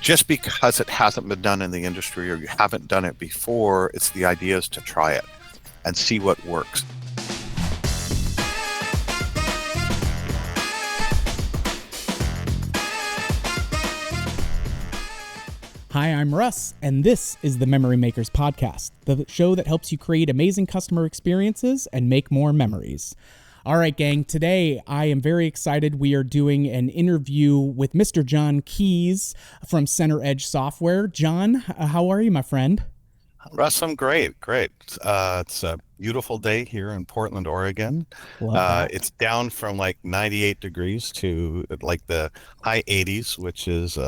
just because it hasn't been done in the industry or you haven't done it before, it's the idea is to try it and see what works. Hi, I'm Russ, and this is the Memory Makers Podcast, the show that helps you create amazing customer experiences and make more memories. All right, gang, today I am very excited. We are doing an interview with Mr. John Keys from CenterEdge Software. John, how are you, my friend? Russ, I'm great. It's a beautiful day here in Portland, Oregon. Love that. It's down from like 98 degrees to like the high 80s, which is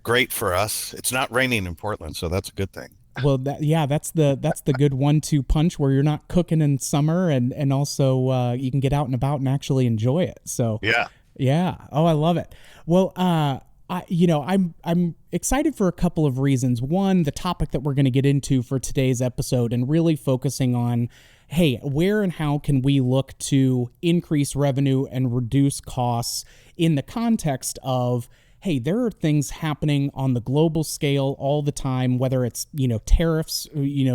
great for us. It's not raining in Portland, so that's a good thing. Well, that's the good 1-2 punch where you're not cooking in summer, and also you can get out and about and actually enjoy it. So yeah. Oh, I love it. Well, I'm excited for a couple of reasons. One, the topic that we're going to get into for today's episode, and really focusing on, hey, where and how can we look to increase revenue and reduce costs in the context of, hey, there are things happening on the global scale all the time, whether it's, tariffs,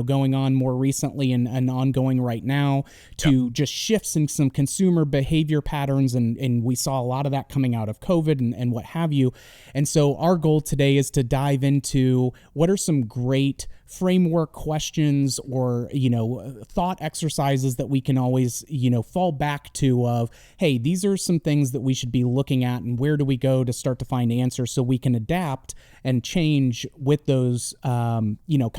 going on more recently and ongoing right now, to just shifts in some consumer behavior patterns. And we saw a lot of that coming out of COVID and what have you. And so our goal today is to dive into what are some great framework questions or, thought exercises that we can always, fall back to of, hey, these are some things that we should be looking at, and where do we go to start to find answers so we can adapt and change with those, kind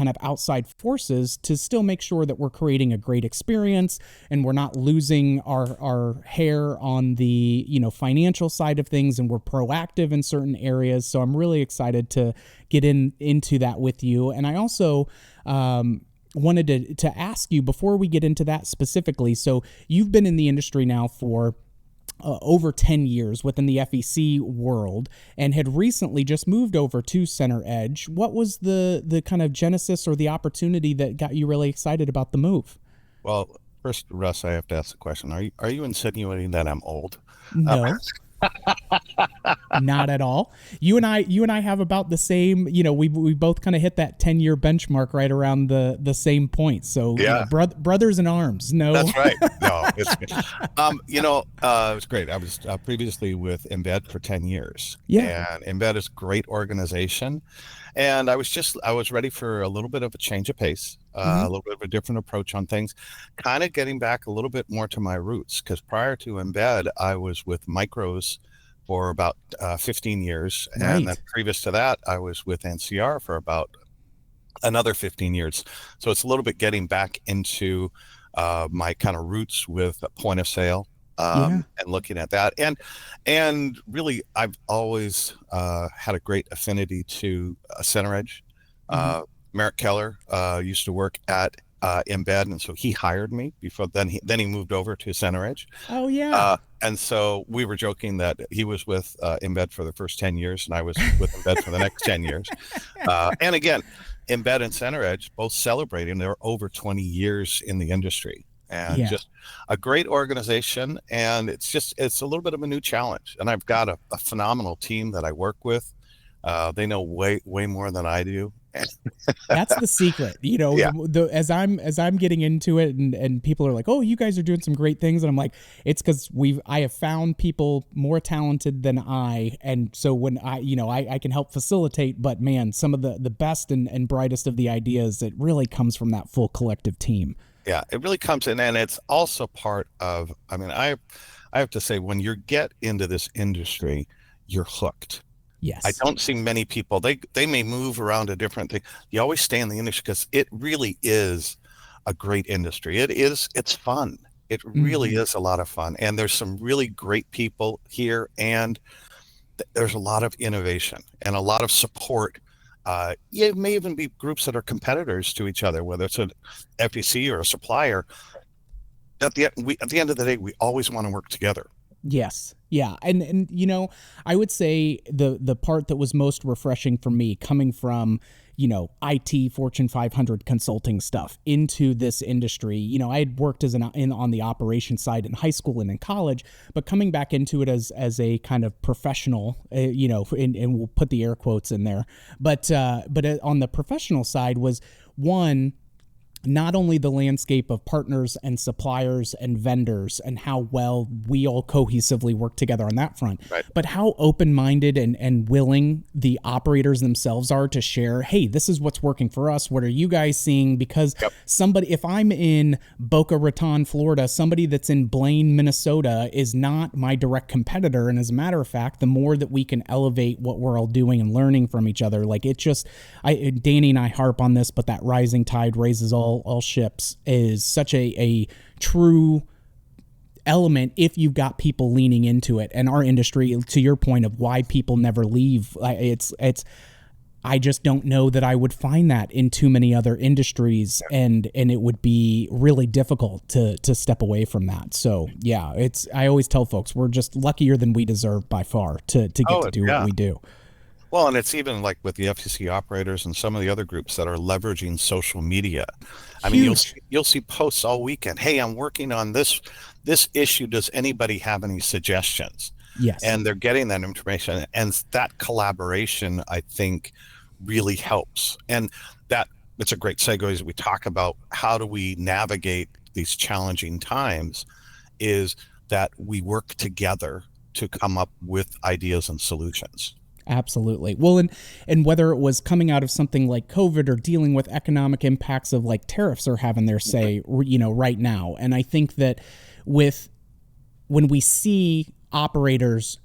of outside forces to still make sure that we're creating a great experience and we're not losing our hair on the, financial side of things, and we're proactive in certain areas. So I'm really excited to get into that with you. And I also wanted to ask you before we get into that specifically. So you've been in the industry now for over 10 years within the FEC world, and had recently just moved over to CenterEdge. What was the kind of genesis or the opportunity that got you really excited about the move? Well, first, Russ, I have to ask the question. Are you insinuating that I'm old? No. Not at all. You and I have about the same, we both kind of hit that 10-year benchmark right around the same point. So brothers in arms. No, that's right. No, it's good. It was great. I was previously with Embed for 10 years. Yeah. And Embed is a great organization. And I was ready for a little bit of a change of pace, a little bit of a different approach on things, kind of getting back a little bit more to my roots. Because prior to Embed, I was with Micros for about 15 years. Right. And then previous to that, I was with NCR for about another 15 years. So it's a little bit getting back into my kind of roots with point of sale. And looking at that, and really, I've always had a great affinity to CenterEdge. Merrick Keller used to work at Embed, and so he hired me before. Then he moved over to CenterEdge. Oh yeah. And so we were joking that he was with Embed for the first 10 years, and I was with Embed for the next 10 years. And again, Embed and CenterEdge both celebrating their over 20 years in the industry. And just a great organization, and it's a little bit of a new challenge. And I've got a phenomenal team that I work with. They know way more than I do. That's the secret, as I'm getting into it, and people are like, oh, you guys are doing some great things, and I'm like, it's because I have found people more talented than I, and so when I can help facilitate, but man, some of the best and brightest of the ideas, it really comes from that full collective team. Yeah, it really comes in, and it's also part of, I have to say, when you get into this industry, you're hooked. Yes. I don't see many people, they may move around to different things. You always stay in the industry because it really is a great industry. It's fun. It really is a lot of fun. And there's some really great people here, and there's a lot of innovation and a lot of support. It may even be groups that are competitors to each other, whether it's an FEC or a supplier. At the end of the day, we always want to work together. Yes. Yeah, and I would say the part that was most refreshing for me coming from IT Fortune 500 consulting stuff into this industry. I had worked as on the operations side in high school and in college, but coming back into it as a kind of professional, and we'll put the air quotes in there, but on the professional side was one, not only the landscape of partners and suppliers and vendors and how well we all cohesively work together on that front, right, but how open-minded and willing the operators themselves are to share, hey, this is what's working for us. What are you guys seeing? Because if I'm in Boca Raton, Florida, somebody that's in Blaine, Minnesota is not my direct competitor. And as a matter of fact, the more that we can elevate what we're all doing and learning from each other, like it's just, Danny and I harp on this, but that rising tide raises all ships is such a true element if you've got people leaning into it. And our industry, to your point of why people never leave, it's I just don't know that I would find that in too many other industries, and it would be really difficult to step away from that. So yeah, I always tell folks we're just luckier than we deserve by far to get to do what we do. Well, and it's even like with the FEC operators and some of the other groups that are leveraging social media. I mean, you'll see posts all weekend. Hey, I'm working on this issue. Does anybody have any suggestions? Yes. And they're getting that information, and that collaboration, I think, really helps. And that it's a great segue as we talk about how do we navigate these challenging times, is that we work together to come up with ideas and solutions. Absolutely. Well, and whether it was coming out of something like COVID or dealing with economic impacts of like tariffs are having their say, right now. And I think that when we see operators,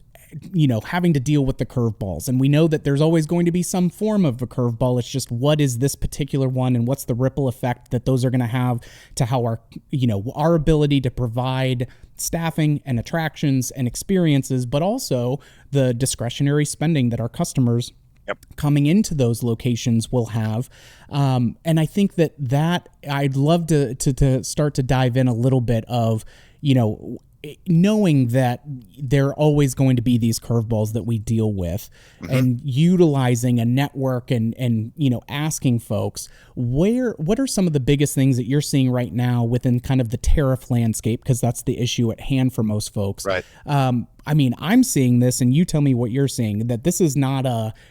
having to deal with the curveballs, and we know that there's always going to be some form of a curveball. It's just, what is this particular one, and what's the ripple effect that those are going to have to how our ability to provide staffing and attractions and experiences, but also the discretionary spending that our customers coming into those locations will have. And I think that I'd love to start to dive in a little bit of, knowing that there are always going to be these curveballs that we deal with, and utilizing a network and asking folks what are some of the biggest things that you're seeing right now within kind of the tariff landscape, because that's the issue at hand for most folks. Right. I mean, I'm seeing this, and you tell me what you're seeing, that this is not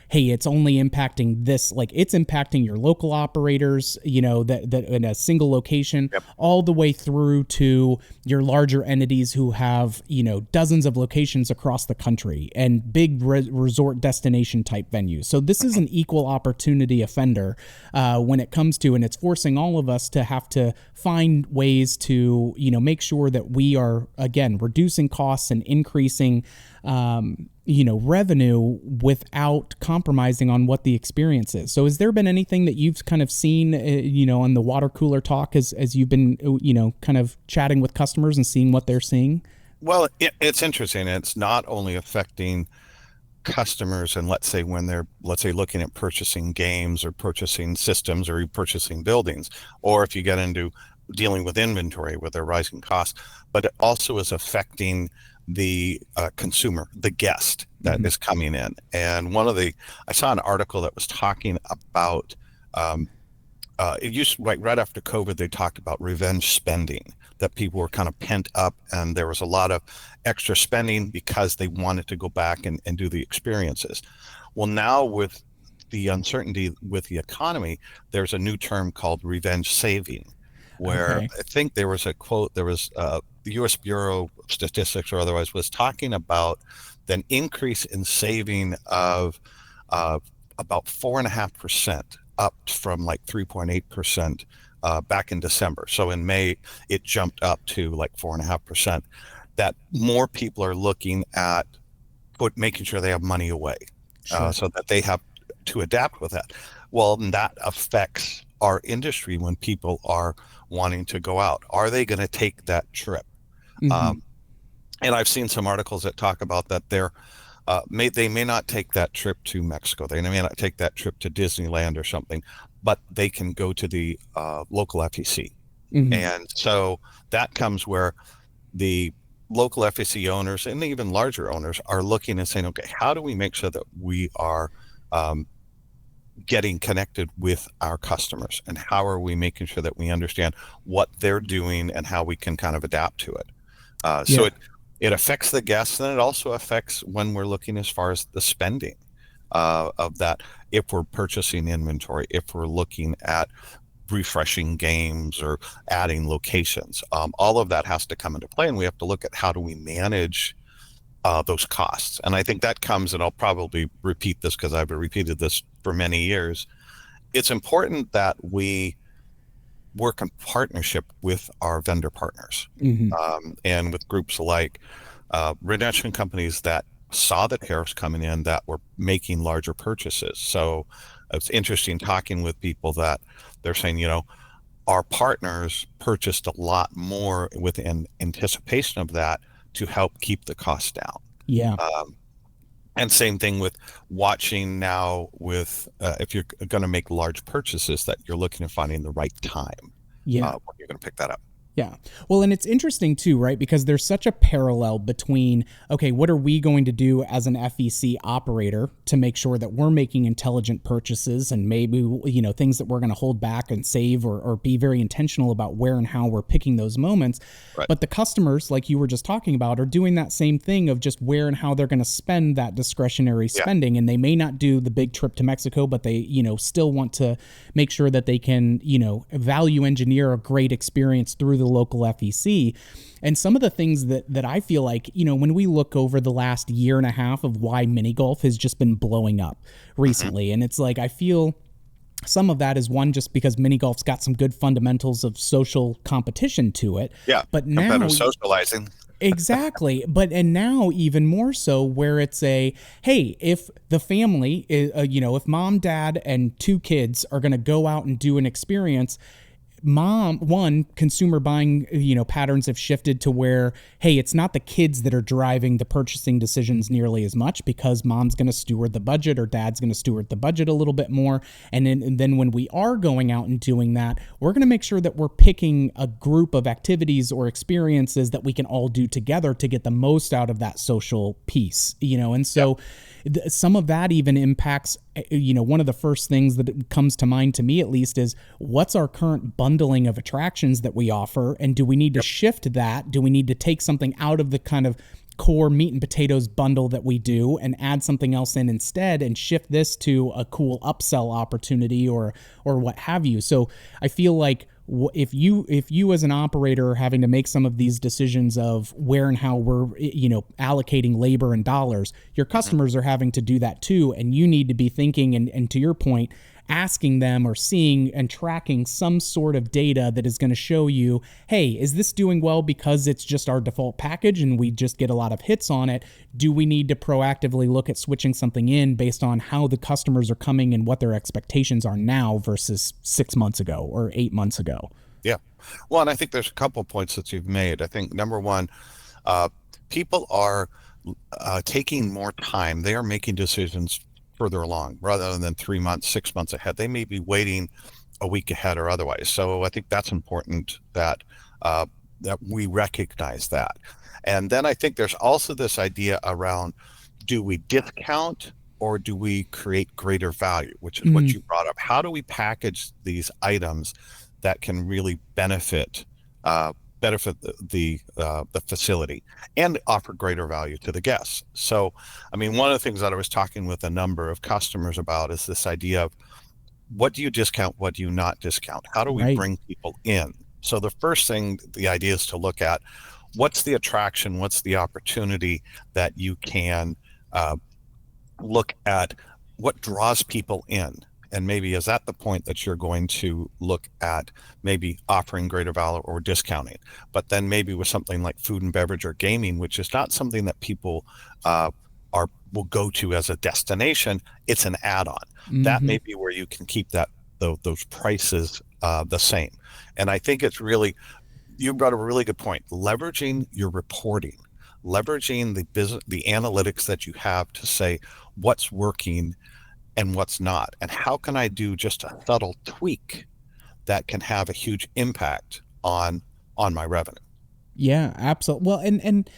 hey, it's only impacting this, like it's impacting your local operators, that in a single location, all the way through to your larger entities who have, dozens of locations across the country and big resort destination type venues. So this is an equal opportunity offender when it comes to, and it's forcing all of us to have to find ways to, make sure that we are, again, reducing costs and increasing revenue without compromising on what the experience is. So has there been anything that you've kind of seen, on the water cooler talk as you've been, kind of chatting with customers and seeing what they're seeing? Well, it's interesting. It's not only affecting customers, and let's say when they're looking at purchasing games or purchasing systems or purchasing buildings, or if you get into dealing with inventory with their rising costs, but it also is affecting the consumer, the guest that is coming in. And I saw an article that was talking about it used right after COVID, they talked about revenge spending, that people were kind of pent up, and there was a lot of extra spending because they wanted to go back and do the experiences. Well, now with the uncertainty with the economy, there's a new term called revenge saving, where I think there was a quote, there was the U.S. Bureau of Statistics or otherwise was talking about an increase in saving of about 4.5%, up from like 3.8% back in December. So in May, it jumped up to like 4.5%. That more people are looking at making sure they have money away, so that they have to adapt with that. Well, that affects our industry when people are wanting to go out. Are they going to take that trip? And I've seen some articles that talk about that they may not take that trip to Mexico. They may not take that trip to Disneyland or something, but they can go to the local FEC. And so that comes where the local FEC owners and even larger owners are looking and saying, okay, how do we make sure that we are um, getting connected with our customers, and how are we making sure that we understand what they're doing and how we can kind of adapt to it. So it affects the guests, and it also affects when we're looking as far as the spending of that. If we're purchasing inventory, if we're looking at refreshing games or adding locations, all of that has to come into play, and we have to look at how do we manage those costs. And I think that comes, and I'll probably repeat this because I've repeated this for many years. It's important that we work in partnership with our vendor partners, and with groups like redemption companies that saw the tariffs coming in, that were making larger purchases. So it's interesting talking with people that they're saying, our partners purchased a lot more with an anticipation of that to help keep the costs down. Yeah. And same thing with watching now with if you're going to make large purchases, that you're looking at finding the right time when you're going to pick that up. Yeah. Well, and it's interesting too, right? Because there's such a parallel between, okay, what are we going to do as an FEC operator to make sure that we're making intelligent purchases, and maybe, things that we're going to hold back and save, or be very intentional about where and how we're picking those moments. Right. But the customers, like you were just talking about, are doing that same thing of just where and how they're going to spend that discretionary spending. Yeah. And they may not do the big trip to Mexico, but they, still want to make sure that they can, value engineer a great experience through the local FEC. And some of the things that I feel like, when we look over the last year and a half of why mini golf has just been blowing up recently, and it's like, I feel some of that is, one, just because mini golf's got some good fundamentals of social competition to it. Yeah. But now socializing. Exactly. And now even more so, where it's hey, if the family is, if mom, dad, and 2 kids are going to go out and do an experience, consumer buying, patterns have shifted to where, hey, it's not the kids that are driving the purchasing decisions nearly as much, because mom's going to steward the budget or dad's going to steward the budget a little bit more. And then when we are going out and doing that, we're going to make sure that we're picking a group of activities or experiences that we can all do together to get the most out of that social piece, and so some of that even impacts, one of the first things that comes to mind, to me at least, is what's our current bundling of attractions that we offer, and do we need to shift that? Do we need to take something out of the kind of core meat and potatoes bundle that we do and add something else in instead, and shift this to a cool upsell opportunity or what have you? So I feel like if you as an operator are having to make some of these decisions of where and how we're allocating labor and dollars, your customers are having to do that too, and you need to be thinking and to your point, asking them or seeing and tracking some sort of data that is going to show you, hey, is this doing well because it's just our default package and we just get a lot of hits on it? Do we need to proactively look at switching something in based on how the customers are coming and what their expectations are now versus 6 months ago or 8 months ago? Yeah. Well, and I think there's a couple of points that you've made. I think number one, people are taking more time. They are making decisions further along rather than 3 months, 6 months ahead. They may be waiting a week ahead or otherwise. So I think that's important that that we recognize that. And then I think there's also this idea around, do we discount or do we create greater value, which is what you brought up. How do we package these items that can really benefit the facility and offer greater value to the guests? So, I mean, one of the things that I was talking with a number of customers about is this idea of, what do you discount? What do you not discount? How do we bring people in? So the first thing, the idea is to look at, what's the attraction? What's the opportunity that you can look at? What draws people in? And maybe is that the point that you're going to look at maybe offering greater value or discounting? But then maybe with something like food and beverage or gaming, which is not something that people will go to as a destination, it's an add-on. That may be where you can keep those prices the same. And I think it's really, you brought a really good point, leveraging your reporting, leveraging the analytics that you have to say what's working and what's not, and how can I do just a subtle tweak that can have a huge impact on my revenue. Yeah, absolutely. Well, and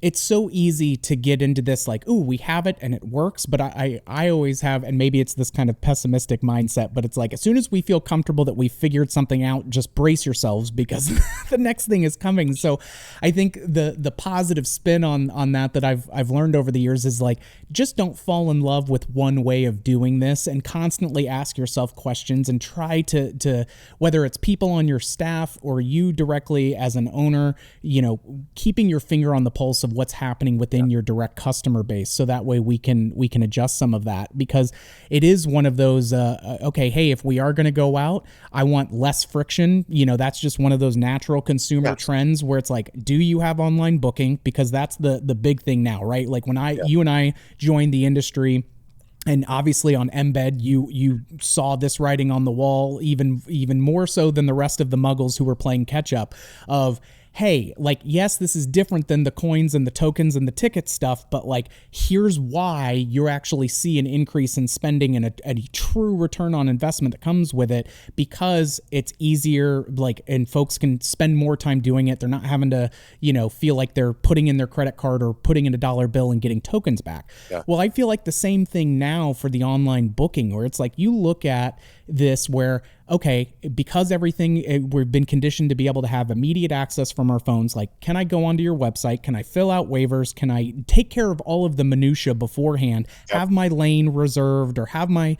it's so easy to get into this like, ooh, we have it and it works. But I always have, and maybe it's this kind of pessimistic mindset, but it's like, as soon as we feel comfortable that we figured something out, just brace yourselves because the next thing is coming. So I think the positive spin on that I've learned over the years is like, just don't fall in love with one way of doing this, and constantly ask yourself questions and try to whether it's people on your staff or you directly as an owner, keeping your finger on the pulse of what's happening within your direct customer base, so that way we can adjust some of that, because it is one of those okay, hey, if we are going to go out, I want less friction. That's just one of those natural consumer trends where it's like, do you have online booking? Because that's the big thing now, right? Like when you and I joined the industry, and obviously on Embed, you saw this writing on the wall even more so than the rest of the muggles who were playing catch up of, hey, like, yes, this is different than the coins and the tokens and the ticket stuff, but like, here's why you actually see an increase in spending and a true return on investment that comes with it, because it's easier, like, and folks can spend more time doing it. They're not having to, feel like they're putting in their credit card or putting in a dollar bill and getting tokens back. Yeah. Well, I feel like the same thing now for the online booking, where it's like, you look at this where, okay, because everything, we've been conditioned to be able to have immediate access from our phones. Like, can I go onto your website? Can I fill out waivers? Can I take care of all of the minutia beforehand, have my lane reserved or have my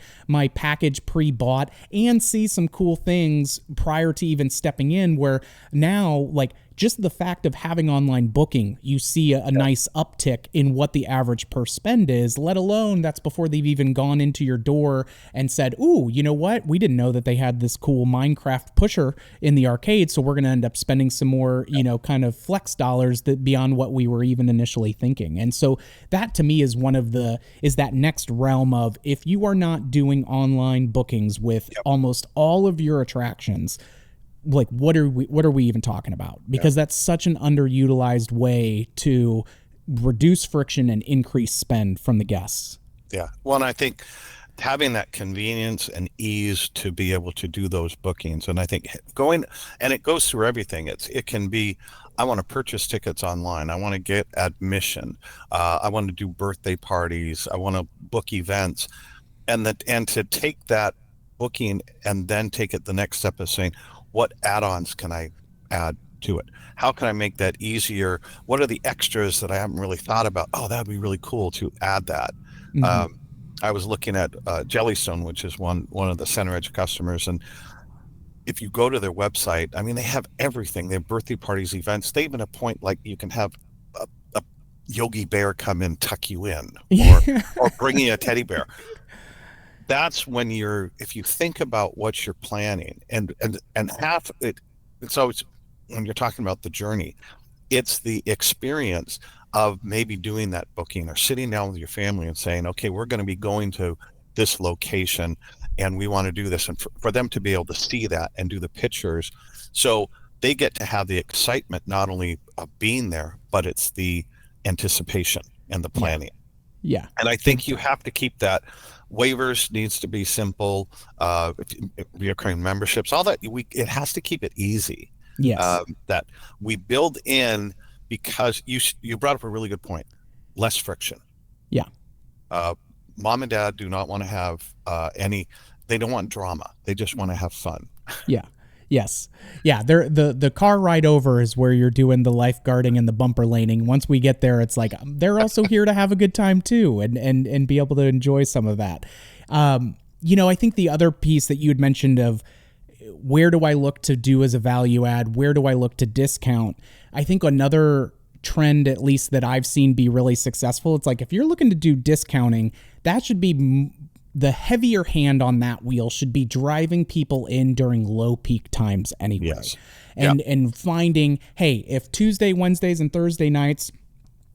package pre-bought, and see some cool things prior to even stepping in, where now, like, just the fact of having online booking, you see a nice uptick in what the average per spend is, let alone that's before they've even gone into your door and said, ooh, you know what? We didn't know that they had this cool Minecraft pusher in the arcade, so we're going to end up spending some more, kind of flex dollars that beyond what we were even initially thinking. And so that to me is is that next realm of, if you are not doing online bookings with almost all of your attractions, like, what are we even talking about? Because that's such an underutilized way to reduce friction and increase spend from the guests. Yeah. Well, and I think having that convenience and ease to be able to do those bookings, and I think and it goes through everything. It can be, I want to purchase tickets online. I want to get admission. I want to do birthday parties. I want to book events, and to take that booking and then take it the next step of saying, what add-ons can I add to it? How can I make that easier? What are the extras that I haven't really thought about? Oh, that'd be really cool to add that. Mm-hmm. I was looking at Jellystone, which is one of the CenterEdge customers, and if you go to their website, I mean, they have everything. They have birthday parties, events. They even have a point like you can have a Yogi Bear come in, tuck you in, or bring you a teddy bear. That's when if you think about what you're planning, and half it's always, when you're talking about the journey, it's the experience of maybe doing that booking or sitting down with your family and saying, okay, we're going to be going to this location and we want to do this. And for them to be able to see that and do the pictures, so they get to have the excitement, not only of being there, but it's the anticipation and the planning. Yeah. And I think you have to keep that. Waivers needs to be simple. Reoccurring memberships, all that. It has to keep it easy. Yes. That we build in, because you brought up a really good point. Less friction. Yeah. Mom and dad do not want to have they don't want drama. They just want to have fun. Yeah. Yes. Yeah. The car ride over is where you're doing the lifeguarding and the bumper laning. Once we get there, it's like, they're also here to have a good time too, and be able to enjoy some of that. I think the other piece that you had mentioned of, where do I look to do as a value add? Where do I look to discount? I think another trend, at least that I've seen be really successful, it's like, if you're looking to do discounting, that should be the heavier hand on that wheel should be driving people in during low peak times anyway. Yes. And finding, hey, if Tuesday, Wednesdays, and Thursday nights,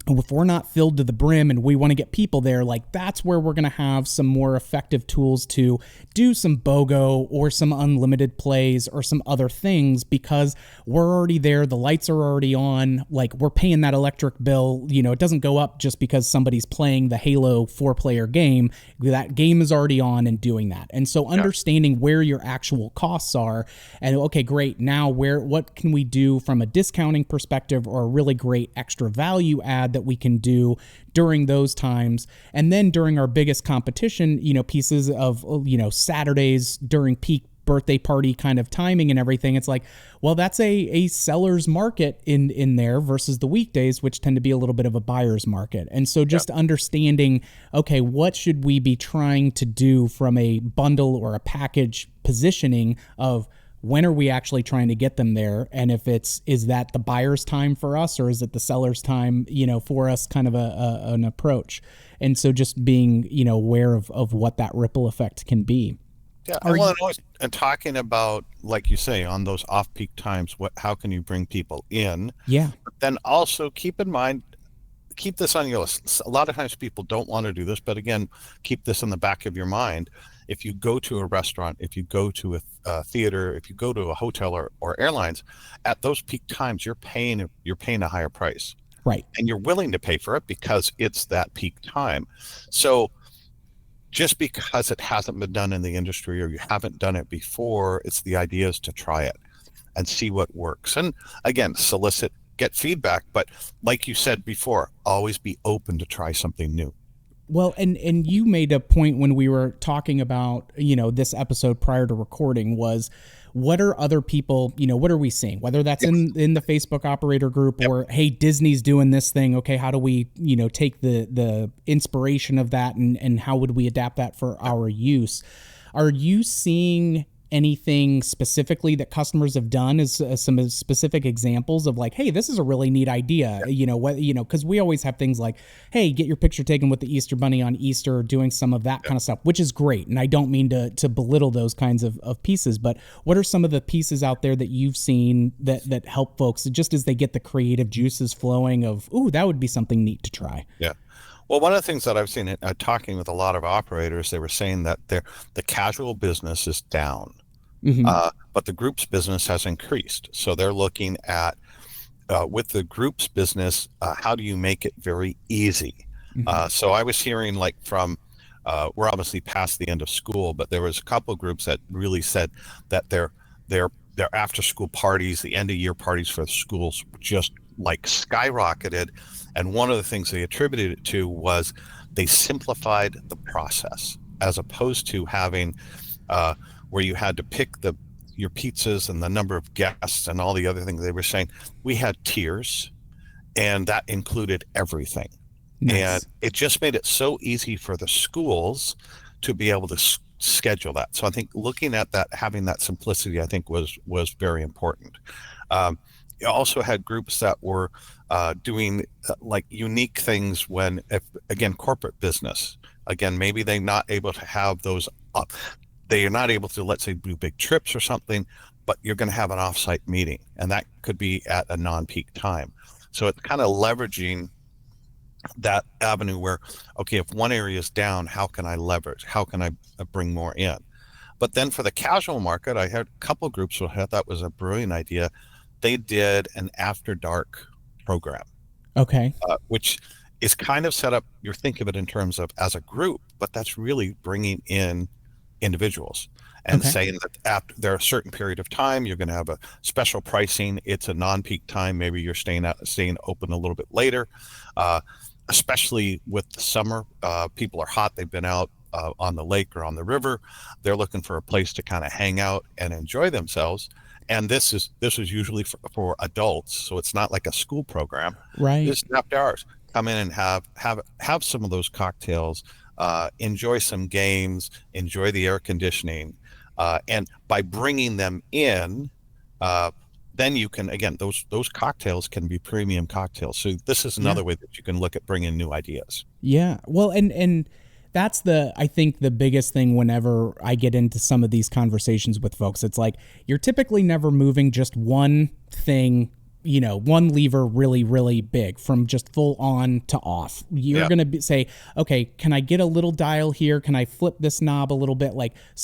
if we're not filled to the brim and we want to get people there, like that's where we're going to have some more effective tools to do some BOGO or some unlimited plays or some other things, because we're already there. The lights are already on. Like, we're paying that electric bill. You know, it doesn't go up just because somebody's playing the Halo 4-player game. That game is already on and doing that. And so understanding where your actual costs are, and okay, great. Now what can we do from a discounting perspective or a really great extra value add that we can do during those times. And then during our biggest competition, you know, pieces of, you know, Saturdays during peak birthday party kind of timing and everything, it's like, well, that's a seller's market in there versus the weekdays, which tend to be a little bit of a buyer's market. And so just understanding, okay, what should we be trying to do from a bundle or a package positioning of when are we actually trying to get them there? And if is that the buyer's time for us, or is it the seller's time, you know, for us, kind of an approach. And so just being, you know, aware of what that ripple effect can be. Yeah. And talking about, like you say, on those off-peak times, how can you bring people in? Yeah. But then also keep in mind, keep this on your list. A lot of times people don't want to do this, but again, keep this in the back of your mind. If you go to a restaurant, if you go to a theater, if you go to a hotel or airlines, at those peak times, you're paying a higher price. Right. And you're willing to pay for it because it's that peak time. So just because it hasn't been done in the industry or you haven't done it before, the idea is to try it and see what works. And again, get feedback. But like you said before, always be open to try something new. Well, and you made a point when we were talking about, you know, this episode prior to recording, was what are other people, you know, what are we seeing? Whether that's in the Facebook operator group or, hey, Disney's doing this thing. Okay, how do we, you know, take the inspiration of that and how would we adapt that for our use? Are you seeing anything specifically that customers have done as some specific examples of like, hey, this is a really neat idea, you know, what, you know, because we always have things like, hey, get your picture taken with the Easter Bunny on Easter, doing some of that kind of stuff, which is great. And I don't mean to belittle those kinds of pieces, but what are some of the pieces out there that you've seen that help folks just as they get the creative juices flowing of, ooh, that would be something neat to try? Yeah. Well, one of the things that I've seen talking with a lot of operators, they were saying that the casual business is down. Mm-hmm. But the groups business has increased. So they're looking at, with the groups business, how do you make it very easy? Mm-hmm. So I was hearing like from, we're obviously past the end of school, but there was a couple of groups that really said that their after school parties, the end of year parties for the schools just like skyrocketed. And one of the things they attributed it to was they simplified the process, as opposed to having, where you had to pick your pizzas and the number of guests and all the other things. They were saying we had tiers, and that included everything. Nice. And it just made it so easy for the schools to be able to schedule that. So I think looking at that, having that simplicity, I think was very important. You also had groups that were doing like unique things when, again, corporate business, again, maybe they're not able to have those they are not able to, let's say, do big trips or something, but you're going to have an offsite meeting, and that could be at a non-peak time. So it's kind of leveraging that avenue where, okay, if one area is down, how can I leverage? How can I bring more in? But then for the casual market, I had a couple of groups who I thought was a brilliant idea. They did an after dark program. Okay. Which is kind of set up, you think of it in terms of as a group, but that's really bringing in individuals and saying that after there are a certain period of time, you're going to have a special pricing. It's a non-peak time. Maybe you're staying open a little bit later, especially with the summer. People are hot. They've been out on the lake or on the river. They're looking for a place to kind of hang out and enjoy themselves. And this is usually for adults, so it's not like a school program. Right. This is after hours. Come in and have some of those cocktails. Enjoy some games, enjoy the air conditioning, and by bringing them in, then you can, again, those cocktails can be premium cocktails. So this is another way that you can look at bringing new ideas. Yeah, well, and that's I think the biggest thing whenever I get into some of these conversations with folks. It's like you're typically never moving just one thing one lever really, really big from just full on to off. You're going to say, okay, can I get a little dial here? Can I flip this knob a little bit?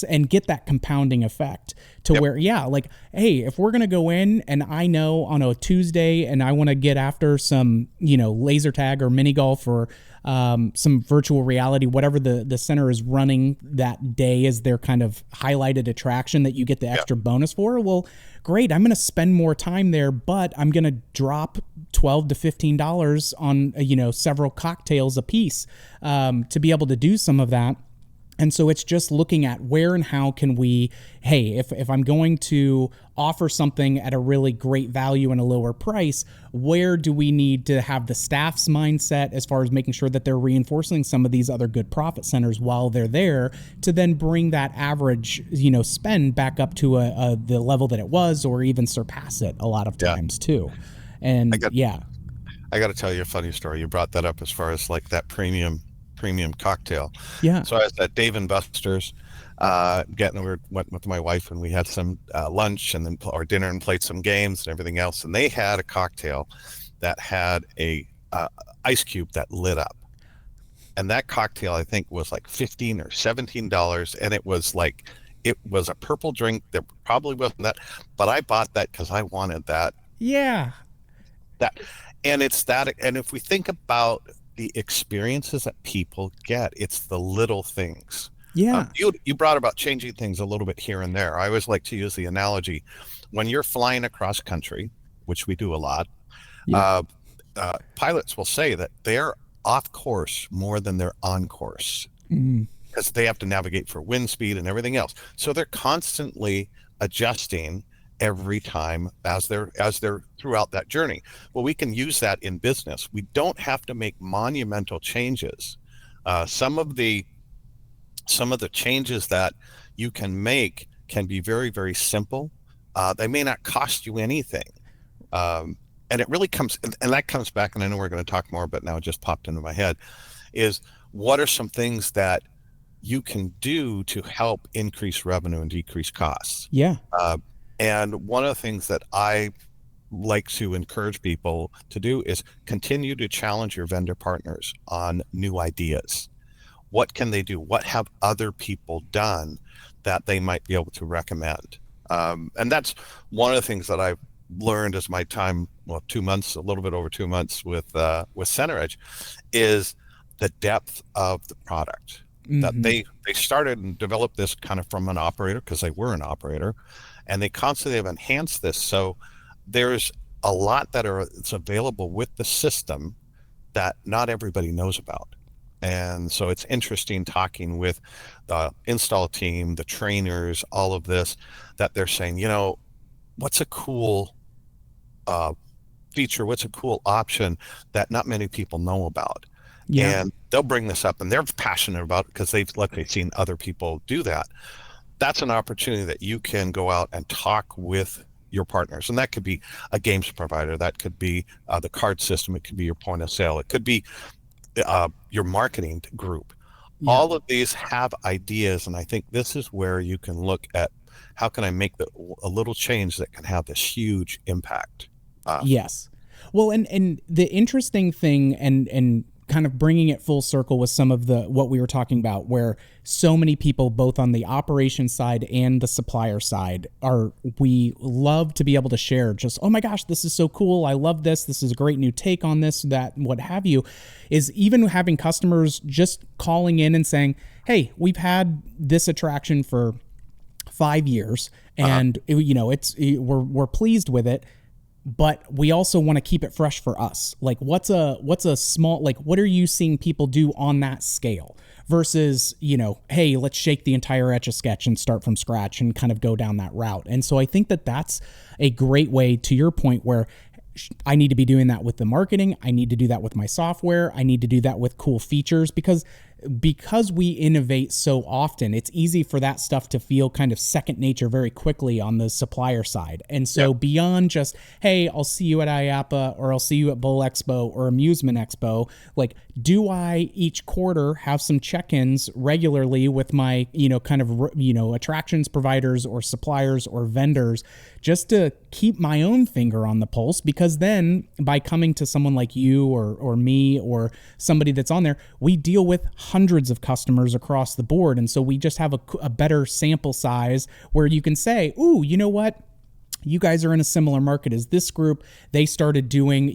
And get that compounding effect to where, hey, if we're going to go in and I know on a Tuesday and I want to get after some, laser tag or mini golf or some virtual reality, whatever the center is running that day as their kind of highlighted attraction that you get the extra bonus for. Well, great. I'm going to spend more time there, but I'm going to drop $12 to $15 on, several cocktails a piece to be able to do some of that. And so it's just looking at where and how can we, hey, if I'm going to offer something at a really great value and a lower price, where do we need to have the staff's mindset as far as making sure that they're reinforcing some of these other good profit centers while they're there to then bring that average, spend back up to the level that it was or even surpass it a lot of times too. And I got to tell you a funny story. You brought that up as far as like that premium cocktail. Yeah. So I was at Dave and Buster's, went with my wife and we had some lunch and then or dinner and played some games and everything else. And they had a cocktail that had a ice cube that lit up. And that cocktail, I think, was like $15 or $17. And it was a purple drink that probably wasn't that, but I bought that because I wanted that. Yeah. And it's that. And if we think about the experiences that people get, it's the little things. Yeah. You brought about changing things a little bit here and there. I always like to use the analogy when you're flying across country, which we do a lot. Pilots will say that they're off course more than they're on course because they have to navigate for wind speed and everything else. So they're constantly adjusting every time as they're throughout that journey. Well, we can use that in business. We don't have to make monumental changes. Some of the changes that you can make can be very, very simple. They may not cost you anything. And it really comes, and that comes back, and I know we're going to talk more, but now it just popped into my head, is what are some things that you can do to help increase revenue and decrease costs? Yeah. And one of the things that I like to encourage people to do is continue to challenge your vendor partners on new ideas. What can they do? What have other people done that they might be able to recommend? And that's one of the things that I've learned as my time, a little bit over 2 months with CenterEdge, is the depth of the product. That they started and developed this kind of from an operator because they were an operator, and they constantly have enhanced this. So there's a lot it's available with the system that not everybody knows about. And so it's interesting talking with the install team, the trainers, all of this, that they're saying, what's a cool feature, what's a cool option that not many people know about? Yeah. And they'll bring this up and they're passionate about it because they've seen other people do that. That's an opportunity that you can go out and talk with your partners. And that could be a games provider. That could be the card system. It could be your point of sale. It could be your marketing group. Yeah. All of these have ideas. And I think this is where you can look at how can I make a little change that can have this huge impact. Yes. Well, and the interesting thing and kind of bringing it full circle with some of what we were talking about, where so many people, both on the operations side and the supplier side, we love to be able to share just, oh my gosh, this is so cool. I love this. This is a great new take on this, that, what have you, is even having customers just calling in and saying, hey, we've had this attraction for 5 years and we're pleased with it. But we also want to keep it fresh for us. Like, what's a small, like, what are you seeing people do on that scale versus, hey, let's shake the entire Etch-a-Sketch and start from scratch and kind of go down that route. And so I think that that's a great way, to your point, where I need to be doing that with the marketing. I need to do that with my software. I need to do that with cool features, because because we innovate so often, it's easy for that stuff to feel kind of second nature very quickly on the supplier side. And so beyond just, hey, I'll see you at IAPA, or I'll see you at Bowl Expo or Amusement Expo, like, do I each quarter have some check-ins regularly with my, kind of, attractions providers or suppliers or vendors, just to keep my own finger on the pulse? Because then by coming to someone like you or me or somebody that's on there, we deal with hundreds of customers across the board. And so we just have a better sample size where you can say, ooh, you know what? You guys are in a similar market as this group. They started doing,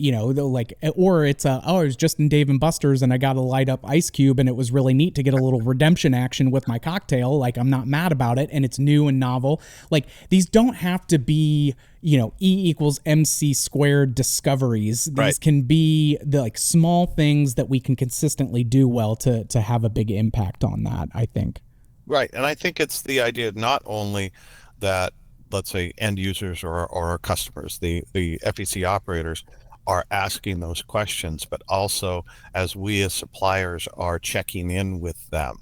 or it's I was just in Dave and Buster's and I got a light up ice cube and it was really neat to get a little redemption action with my cocktail. Like, I'm not mad about it and it's new and novel. Like, these don't have to be, E equals MC squared discoveries. These can be the small things that we can consistently do well to have a big impact on that, I think. Right. And I think it's the idea not only that, let's say, end users or our customers, the FEC operators are asking those questions, but also as we as suppliers are checking in with them,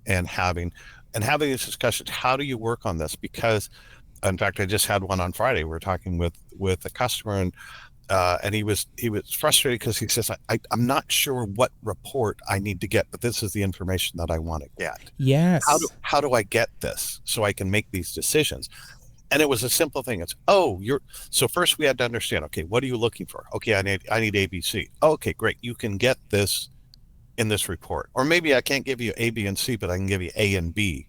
and having these discussions. How do you work on this? Because, in fact, I just had one on Friday. We were talking with a customer, and he was frustrated because he says, I'm not sure what report I need to get, but this is the information that I want to get. Yes. How do I get this so I can make these decisions? And it was a simple thing. It's, so first we had to understand, okay, what are you looking for? Okay, I need ABC. Okay, great. You can get this in this report. Or maybe I can't give you A, B, and C, but I can give you A and B.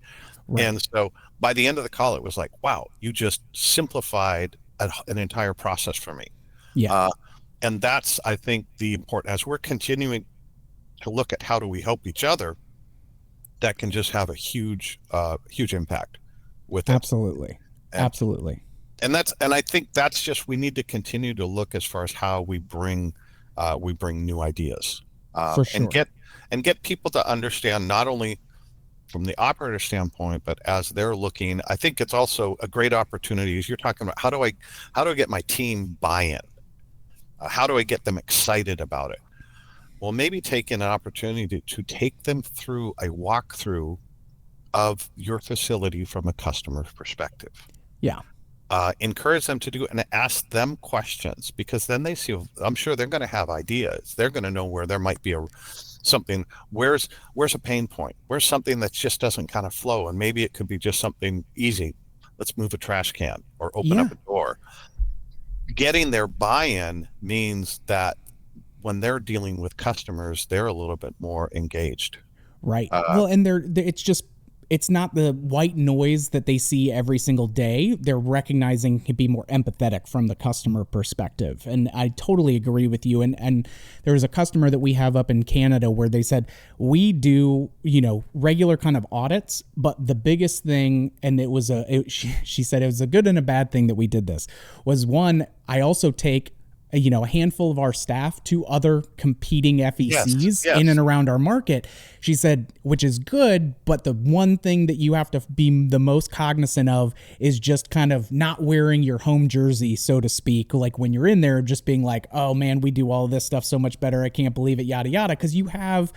Right. And so by the end of the call, it was like, wow, you just simplified an entire process for me. Yeah. And that's, I think, the important, as we're continuing to look at how do we help each other, that can just have a huge impact with it. Absolutely. Absolutely. And I think that's just, we need to continue to look as far as how we bring new ideas, for sure. and get people to understand, not only from the operator standpoint, but as they're looking. I think it's also a great opportunity, as you're talking about, how do I get my team buy-in? How do I get them excited about it? Well, maybe taking an opportunity to take them through a walkthrough of your facility from a customer's perspective. Yeah. Encourage them to do it and ask them questions, because then they see, I'm sure they're going to have ideas. They're going to know where there might be something, where's a pain point, where's something that just doesn't kind of flow. And maybe it could be just something easy. Let's move a trash can or open up a door. Getting their buy-in means that when they're dealing with customers, they're a little bit more engaged. Right. Well, and it's not the white noise that they see every single day. They're recognizing can be more empathetic from the customer perspective. And I totally agree with you. And there was a customer that we have up in Canada where they said, we do, regular kind of audits, but the biggest thing, and she said it was a good and a bad thing that we did this, was one, I also take a handful of our staff to other competing FECs in and around our market. She said, which is good, but the one thing that you have to be the most cognizant of is just kind of not wearing your home jersey, so to speak. Like, when you're in there, just being like, oh man, we do all of this stuff so much better, I can't believe it, yada yada, because you have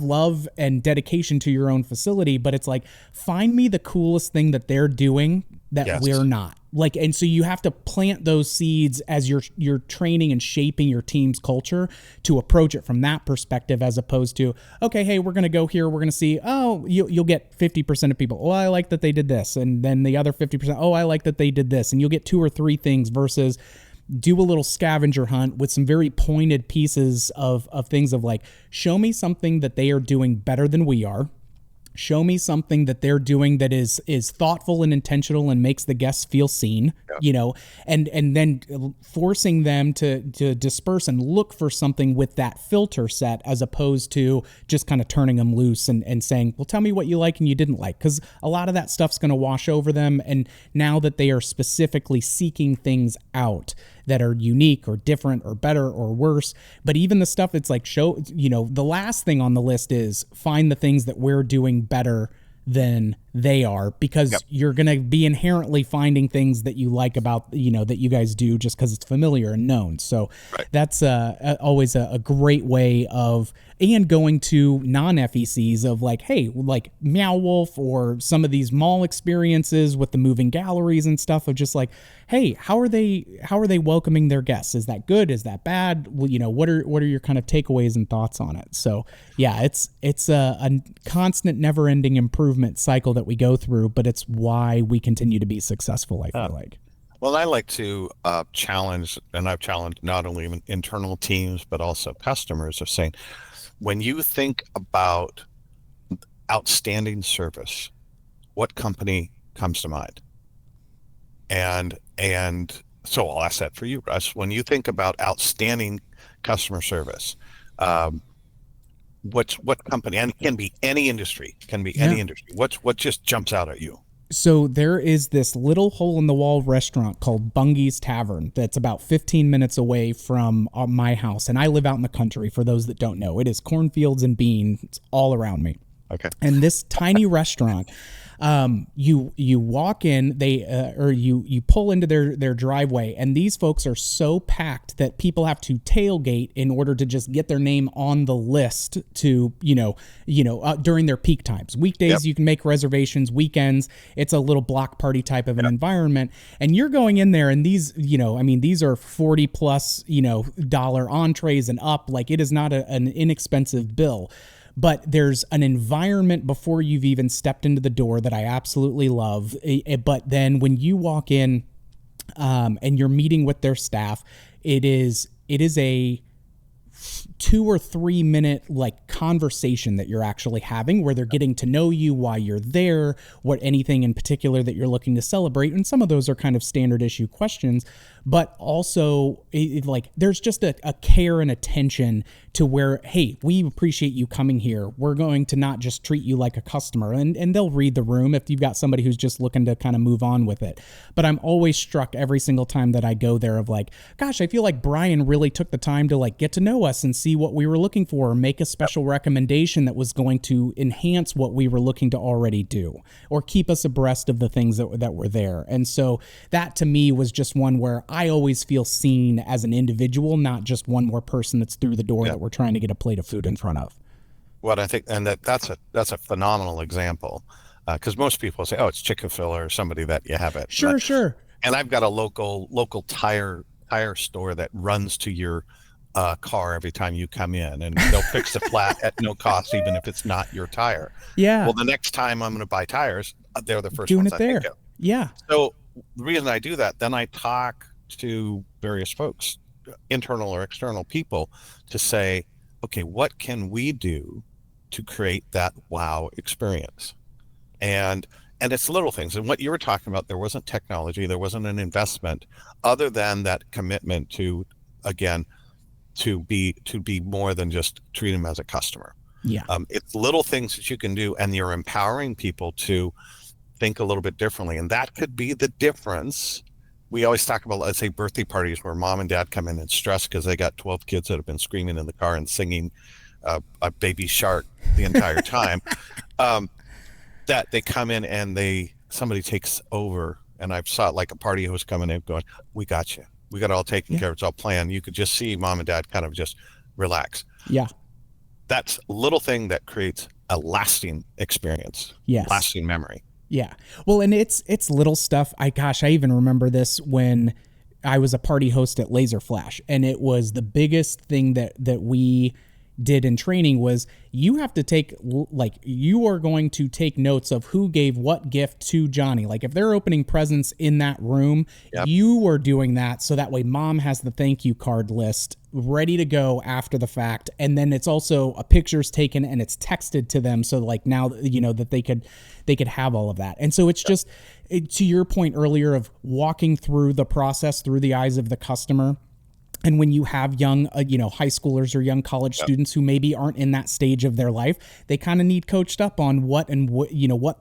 love and dedication to your own facility, but it's like, find me the coolest thing that they're doing that we're not. Like, and so you have to plant those seeds as you're training and shaping your team's culture to approach it from that perspective, as opposed to, okay, hey, we're going to go here, we're going to see, you'll get 50% of people, oh, I like that they did this, and then the other 50%, oh, I like that they did this, and you'll get 2 or 3 things, versus do a little scavenger hunt with some very pointed pieces of things of like, show me something that they are doing better than we are. Show me something that they're doing that is thoughtful and intentional and makes the guests feel seen, and then forcing them to disperse and look for something with that filter set, as opposed to just kind of turning them loose and saying, well, tell me what you like and you didn't like. Because a lot of that stuff's going to wash over them. And now that they are specifically seeking things out that are unique or different or better or worse, but even the stuff that's like, the last thing on the list is find the things that we're doing better than they are, because you're going to be inherently finding things that you like about, that you guys do, just because it's familiar and known. So that's always a great way of and going to non-FECs of like, hey, like Meow Wolf or some of these mall experiences with the moving galleries and stuff of just like, hey, how are they welcoming their guests? Is that good? Is that bad? Well, what are your kind of takeaways and thoughts on it? So yeah, it's a constant, never-ending improvement cycle that we go through, but it's why we continue to be successful, I feel like. Well, I like to challenge, and I've challenged not only internal teams, but also customers of saying, when you think about outstanding service, what company comes to mind? And so I'll ask that for you, Russ. When you think about outstanding customer service, what company, and it can be any industry, what just jumps out at you? So there is this little hole-in-the-wall restaurant called Bungee's Tavern that's about 15 minutes away from my house, and I live out in the country, for those that don't know. It is cornfields and beans all around me. Okay. And this tiny restaurant, you walk in, you pull into their driveway, and these folks are so packed that people have to tailgate in order to just get their name on the list to during their peak times. Weekdays, you can make reservations. Weekends, it's a little block party type of an environment, and you're going in there, and these these are $40+ dollar entrees and up. Like, it is not an inexpensive bill. But there's an environment before you've even stepped into the door that I absolutely love. But then when you walk in and you're meeting with their staff, it is a 2 or 3 minute like conversation that you're actually having, where they're getting to know you, why you're there, what anything in particular that you're looking to celebrate. And some of those are kind of standard issue questions, but also there's just a care and attention to where, hey, we appreciate you coming here. We're going to not just treat you like a customer, and they'll read the room if you've got somebody who's just looking to kind of move on with it. But I'm always struck every single time that I go there of like, gosh, I feel like Brian really took the time to like get to know us and see what we were looking for, or make a special recommendation that was going to enhance what we were looking to already do, or keep us abreast of the things that were there. And so that to me was just one where I always feel seen as an individual, not just one more person that's through the door that we're trying to get a plate of food in front of. What I think, and that's a phenomenal example, because most people say, oh, it's Chick-fil-A or somebody that you have it. Sure. And I've got a local tire store that runs to your car every time you come in, and they'll fix the flat at no cost, even if it's not your tire. Yeah. Well, the next time I'm going to buy tires, they're the first doing ones it there. I think of. Yeah. So the reason I do that, then I talk to various folks, internal or external people, to say, okay, what can we do to create that wow experience? And it's little things. And what you were talking about, there wasn't technology, there wasn't an investment other than that commitment to, again, to be more than just treat them as a customer. Yeah. It's little things that you can do, and you're empowering people to think a little bit differently. And that could be the difference. We always talk about, let's say, birthday parties where mom and dad come in and stress because they got 12 kids that have been screaming in the car and singing a Baby Shark the entire time. That they come in and somebody takes over. And I've saw like a party host coming in going, we got you. We got it all taken care of. It's all planned. You could just see mom and dad kind of just relax. Yeah. That's a little thing that creates a lasting experience. Yes. Lasting memory. Yeah. Well, and it's little stuff. I even remember this when I was a party host at Laser Flash, and it was the biggest thing that we did in training was you have to take, like, you are going to take notes of who gave what gift to Johnny. Like, if they're opening presents in that room, you are doing that. So that way mom has the thank you card list ready to go after the fact. And then it's also a picture's taken and it's texted to them. So like now, that they could have all of that. And so it's just to your point earlier of walking through the process through the eyes of the customer. And when you have young, high schoolers or young college students who maybe aren't in that stage of their life, they kind of need coached up on what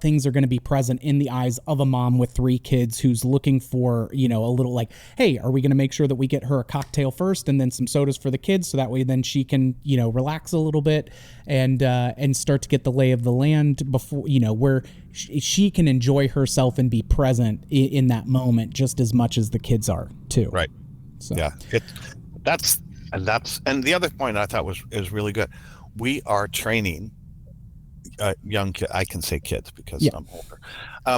things are going to be present in the eyes of a mom with 3 kids who's looking for, a little like, hey, are we going to make sure that we get her a cocktail first and then some sodas for the kids, so that way then she can, relax a little bit and start to get the lay of the land before, where she can enjoy herself and be present in that moment just as much as the kids are too. Right. So. Yeah, and the other point I thought is really good. we are training young kids. I can say kids because Yeah. I'm older.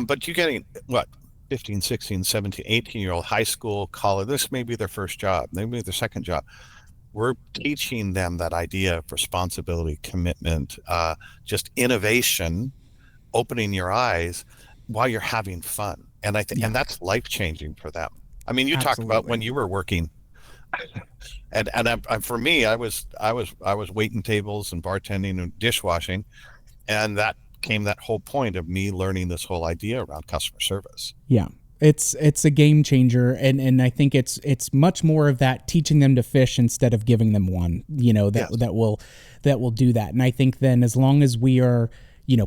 But you're getting what, 15, 16, 17, 18-year-old high school, college. This may be their first job, maybe their second job. We're teaching them that idea of responsibility, commitment, just innovation, opening your eyes while you're having fun. And I think, Yeah. and that's life changing for them. I mean, you talked about when Absolutely. you were working, and for me, I was waiting tables and bartending and dishwashing, and that whole point of me learning this whole idea around customer service. Yeah. It's a game changer, and I think it's much more of that, teaching them to fish instead of giving them one, Yes. that will do that. And I think then, as long as we are,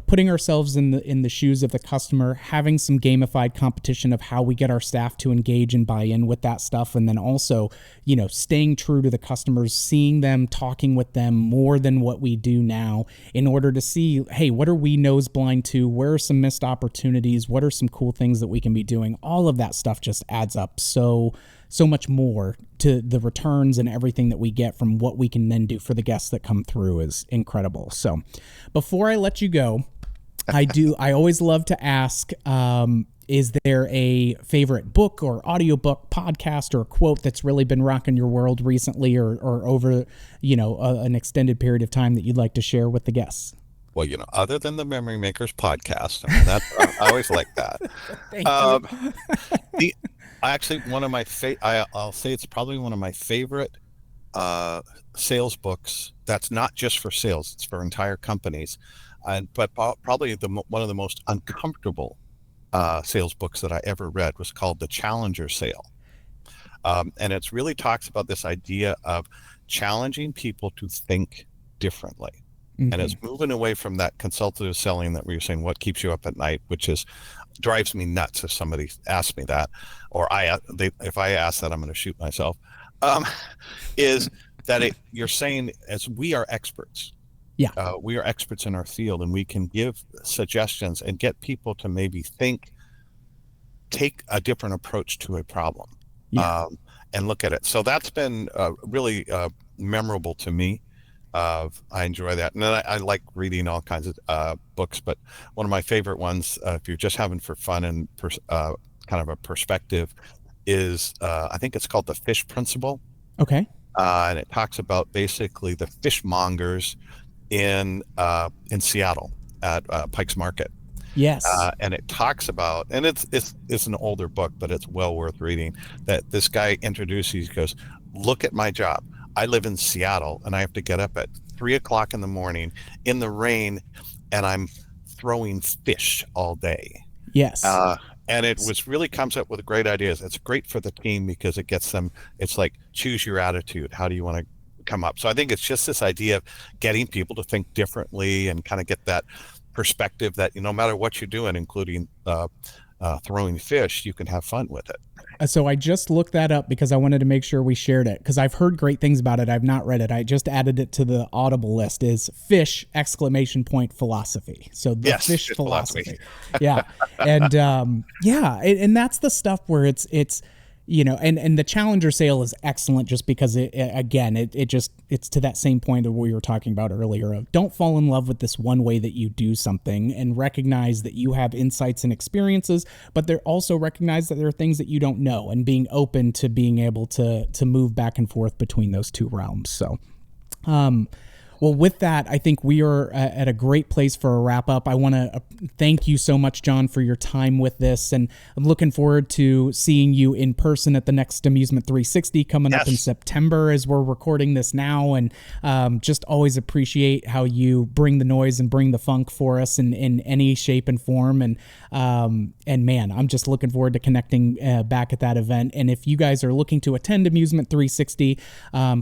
putting ourselves in the shoes of the customer, having some gamified competition of how we get our staff to engage and buy in with that stuff, and then also, staying true to the customers, seeing them, talking with them more than what we do now, in order to see, hey, what are we nose blind to? Where are some missed opportunities? What are some cool things that we can be doing? All of that stuff just adds up so much more to the returns, and everything that we get from what we can then do for the guests that come through is incredible. So before I let you go, I always love to ask, is there a favorite book or audiobook, podcast, or quote that's really been rocking your world recently, or over, an extended period of time, that you'd like to share with the guests? Well, other than the Memory Makers podcast, I mean, I always like that. Thank you. Um, the actually one of my I'll say it's probably one of my favorite sales books. That's not just for sales; it's for entire companies, and but probably one of the most uncomfortable sales books that I ever read was called The Challenger Sale, and it really talks about this idea of challenging people to think differently. And Mm-hmm. it's moving away from that consultative selling that we were saying, what keeps you up at night, which is drives me nuts if somebody asks me that, or if I ask that, I'm going to shoot myself. Um, is that you're saying, as we are experts, Yeah. we are experts in our field, and we can give suggestions and get people to maybe take a different approach to a problem, Yeah. and look at it. So that's been really memorable to me. I enjoy that, and then I like reading all kinds of books. But one of my favorite ones, if you're just having for fun and kind of a perspective, is I think it's called The Fish Principle, Okay. and it talks about basically the fishmongers in Seattle at Pike's Market. Yes. And it talks about, and it's an older book, but it's well worth reading. That this guy introduces, he goes, "Look at my job. I live in Seattle, and I have to get up at 3 o'clock in the morning in the rain, and I'm throwing fish all day." Yes. And it was really comes up with great ideas. It's great for the team because it gets them. It's like, choose your attitude. How do you want to come up? So I think it's just this idea of getting people to think differently and kind of get that perspective that no matter what you're doing, including throwing fish, you can have fun with it. So I just looked that up because I wanted to make sure we shared it, because I've heard great things about it. I've not read it. I just added it to the Audible list. Is fish exclamation point philosophy. So the Yes, fish fish philosophy. Yeah. And yeah, and that's the stuff where it's and the Challenger sale is excellent, just because it's to that same point of what we were talking about earlier of, don't fall in love with this one way that you do something, and recognize that you have insights and experiences, but they're also recognize that there are things that you don't know, and being open to being able to move back and forth between those two realms. So well, with that, I think we are at a great place for a wrap up. I want to thank you so much, John, for your time with this, and I'm looking forward to seeing you in person at the next Amusement 360 coming up in September, as we're recording this now. And just always appreciate how you bring the noise and bring the funk for us in any shape and form. And man, I'm just looking forward to connecting back at that event. And if you guys are looking to attend Amusement 360,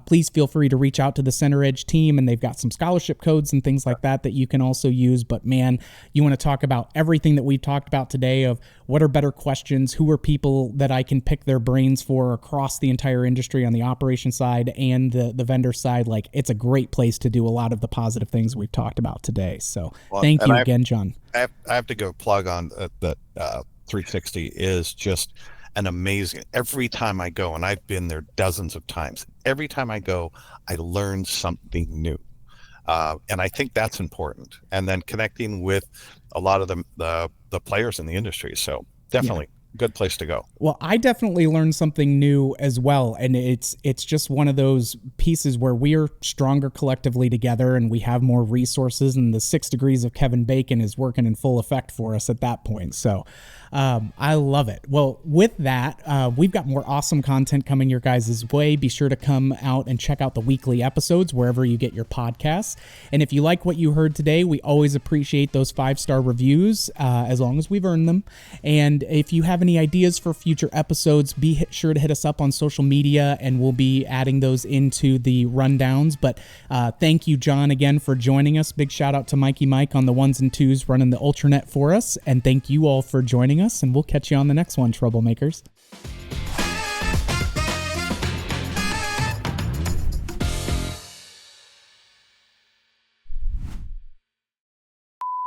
please feel free to reach out to the CenterEdge team, and they've got some scholarship codes and things like that you can also use. But man, you want to talk about everything that we've talked about today, of what are better questions, who are people that I can pick their brains for across the entire industry on the operation side and the vendor side. Like, it's a great place to do a lot of the positive things we've talked about today. So thank you again, John. I have to go plug on that 360 is just an amazing. Every time I go, and I've been there dozens of times, every time I go, I learn something new. And I think that's important. And then connecting with a lot of the players in the industry. So definitely good place to go. Well, I definitely learned something new as well, and it's just one of those pieces where we are stronger collectively together, and we have more resources, and the 6 degrees of Kevin Bacon is working in full effect for us at that point. So I love it. Well, with that, we've got more awesome content coming your guys' way. Be sure to come out and check out the weekly episodes wherever you get your podcasts. And if you like what you heard today, we always appreciate those 5-star reviews, as long as we've earned them. And if you have any ideas for future episodes, be sure to hit us up on social media, and we'll be adding those into the rundowns. But thank you, John, again for joining us. Big shout out to Mikey Mike on the 1s and 2s running the Ultranet for us. And thank you all for joining us, and we'll catch you on the next one, Troublemakers.